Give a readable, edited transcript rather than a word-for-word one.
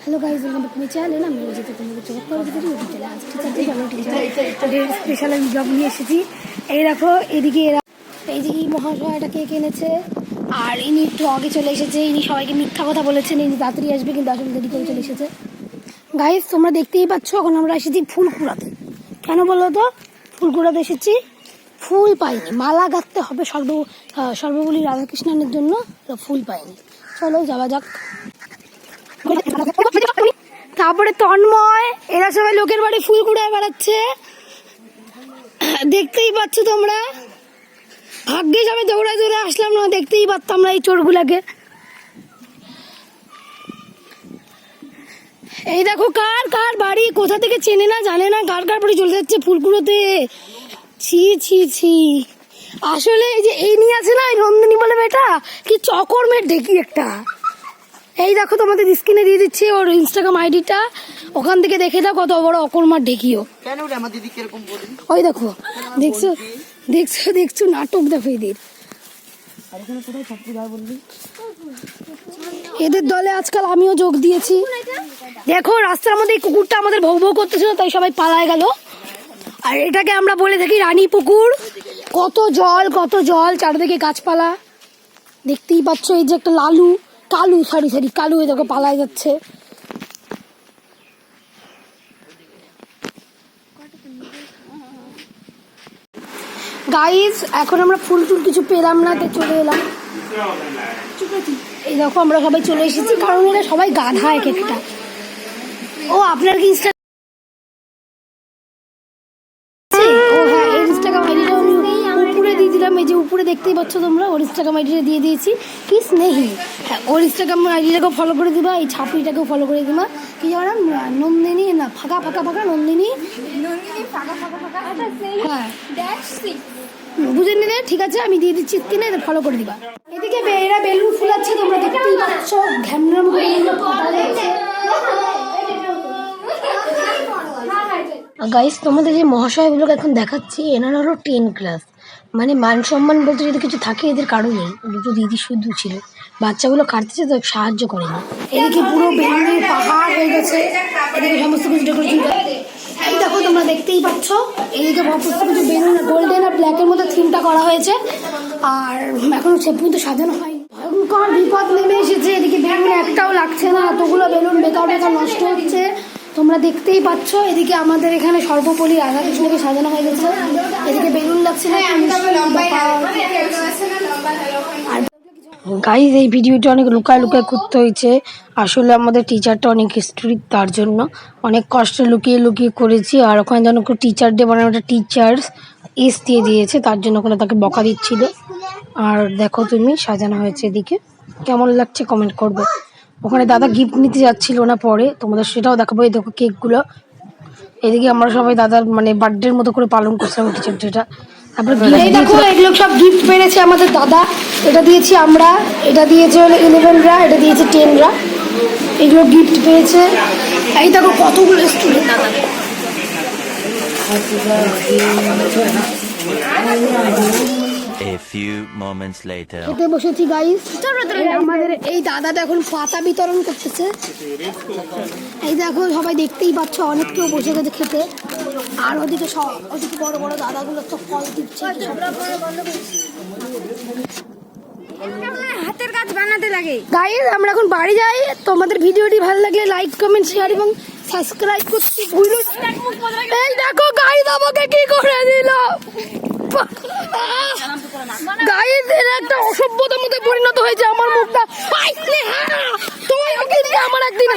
Hello guys welcome back to my channel আমি রোজিতা তোমাদের চোখ করে দিতে ইউটিউব চ্যানেল আজকে চাইতে ভালো টিচার স্পেশাল আমি ব্লগ নিয়ে এসেছি। এই দেখো এদিকে এরা এই যে মহাশয়টা কে কিনেছে আর ইনি একটু আগে চলে এসেছে। ইনি সবাইকে মিথ্যা কথা বলেছেন, ইনি তাড়াতাড়ি আসবে কিন্তু আসলে দেরি করে চলে এসেছে। গাইস তোমরা দেখতেই পাচ্ছ এখন আমরা এসেছি ফুল কুড়াতে। কেন বলো তো ফুল কুড়াতে এসেছি? ফুল পাইনি, মালা গাঁথতে হবে সর্বপল্লী রাধাকৃষ্ণনের জন্য, ফুল পাইনি। চলো যাওয়া যাক। তারপরে তন্ময় এরা সবাই লোকের বাড়ি ফুল কুড়ায় বেড়াচ্ছে, দেখতেই পাচ্ছ তোমরা। ভাগ্যিস আমি দৌড়ায় দৌড়ে আসলাম, না দেখতেই পারতাম না এই চোরগুলাকে। এই দেখো কার কার বাড়ি কোথা থেকে চেনে না জানে না, কার কার বাড়ি চলে যাচ্ছে ফুল কুড়োতে। ছি ছি ছি। আসলে এই যে এই নিয়ে আছে না এই নন্দিনী বলে মেয়েটা, কি চকর মেয়ের ঢেকি একটা। এই দেখো তোমাদের স্ক্রিনে দিয়ে দিচ্ছি ওর ইনস্টাগ্রাম আইডিটা, ওখান থেকে দেখে দাও কত বড় অকর্মার ঢেকিও। ওই দেখো দেখছো দেখছো দেখছো নাটক দেখো এদের। এদের দলে আজকাল আমিও যোগ দিয়েছি। দেখো রাস্তার মধ্যে এই কুকুরটা আমাদের ভৌ ভৌ করতেছিল, তাই সবাই পালায় গেল। আর এটাকে আমরা বলে থাকি রানী পুকুর। কত জল চারদিকে গাছপালা দেখতেই পাচ্ছ। এই যে একটা কালু এই দেখো পালায় যাচ্ছে। গাইস এখন আমরা ফুল টুল কিছু পেলাম না, তাই চলে এলাম। এই দেখো আমরা সবাই চলে এসেছি, কারণ এরা সবাই গাধা এক একটা। ও আপনার কি ইনস্টাগ্রাম আইডিটা উপরে দিয়ে দিলাম। এই যে উপরে দেখতেই পাচ্ছ তোমরা, ওর ইনস্টাগ্রাম আইডিটা দিয়ে দিয়েছি। কি স্নেহী, হ্যাঁ ওর ইনস্টাগ্রাম আইডিটাকেও ফলো করে দিবা, এই ছাপড়িটাকেও ফলো করে দিবা। কি জানো নন্দিনী না ফাঁকা নন্দিনী, হ্যাঁ বুঝে নিলে ঠিক আছে, আমি দিয়ে দিচ্ছি স্ক্রিনে, ফলো করে দিবা। এদিকে এরা বেলুন ফুলাচ্ছে তোমরা দেখতেই পাচ্ছ। ঘ্যামরাম গাইস তোমাদের যে মহাশয়গুলোকে এখন দেখাচ্ছি, এনারও 10 ক্লাস, মানে মান সম্মান বলতে যদি কিছু থাকে এদের কারো নেই। দুটো দিদি শুদ্ধ ছিল, বাচ্চাগুলো কাটতেছে তো সাহায্য করেনি। এদিকে পুরো বেলুনের পাহাড় হয়ে গেছে, এদিকে সমস্ত কিছু ডেকোরেশন। এই দেখো তোমরা দেখতেই পাচ্ছ এদিকে সমস্ত কিছু বেলুন গোল্ডেন আর ব্ল্যাকের মধ্যে থিমটা করা হয়েছে। আর এখনো সে পর্যন্ত সাজানো হয়। ভয়ঙ্কর বিপদ নেমে এসেছে, এদিকে বেলুন একটাও লাগছে না, এতগুলো বেলুন বেকার নষ্ট হচ্ছে তোমরা দেখতেই পাচ্ছ। এদিকে আমাদের এখানে সর্বপল্লী রাধাকৃষ্ণকে সাজানো হয়ে গেছে, এদিকে বেলুন লাগছে না। গাইজ এই ভিডিওটা অনেক লুকায় করতে হয়েছে, আসলে আমাদের টিচারটা অনেক স্ট্রিক্ট, তার জন্য অনেক কষ্ট লুকিয়ে করেছি। আর ওখানে যেন টিচার ডে মানে ওটা টিচার্স এস দিয়ে দিয়েছে, তার জন্য ওখানে তাকে বকা দিচ্ছিল। আর দেখো তুমি সাজানো হয়েছে, এদিকে কেমন লাগছে কমেন্ট করবে। ওখানে দাদা গিফট নিতে যাচ্ছিল না, পরে তোমাদের সেটাও দেখাবো। এই দেখো কেকগুলো, এদিকে আমরা সবাই দাদার মানে বার্থডের মতো করে পালন করছিলাম টিচার ডেটা। তারপরে দেখো এগুলো সব গিফট পেয়েছে আমাদের দাদা, এটা দিয়েছি আমরা, এটা দিয়েছে হলো 11রা, এটা দিয়েছে 10রা, এগুলো গিফট পেয়েছে। এই দেখো কতগুলো স্টুডেন্ট দাদা। A few moments later. খেতে বসেছি গাইস, আমাদের এই দাদাটা এখন পাতা বিতরণ করতেছে। এই দেখো সবাই দেখতেই পাচ্ছ, অনেক কেউ বসে গেছে খেতে। আর ওদিকে বড় বড় দাদাগুলো তো ফল দিচ্ছে। হাতের কাজ বানাতে লাগে। গাইস আমরা এখন বাড়ি যাই। তোমাদের ভিডিওটি ভালো লাগলে লাইক কমেন্ট শেয়ার এবং সাবস্ক্রাইব করতে ভুলো। এই দেখো গাইস আমাকে কি করে দিল। গাইস এর একটা অসভ্যতার মধ্যে পরিণত হয়েছে আমার মুখটা। আমার একদিন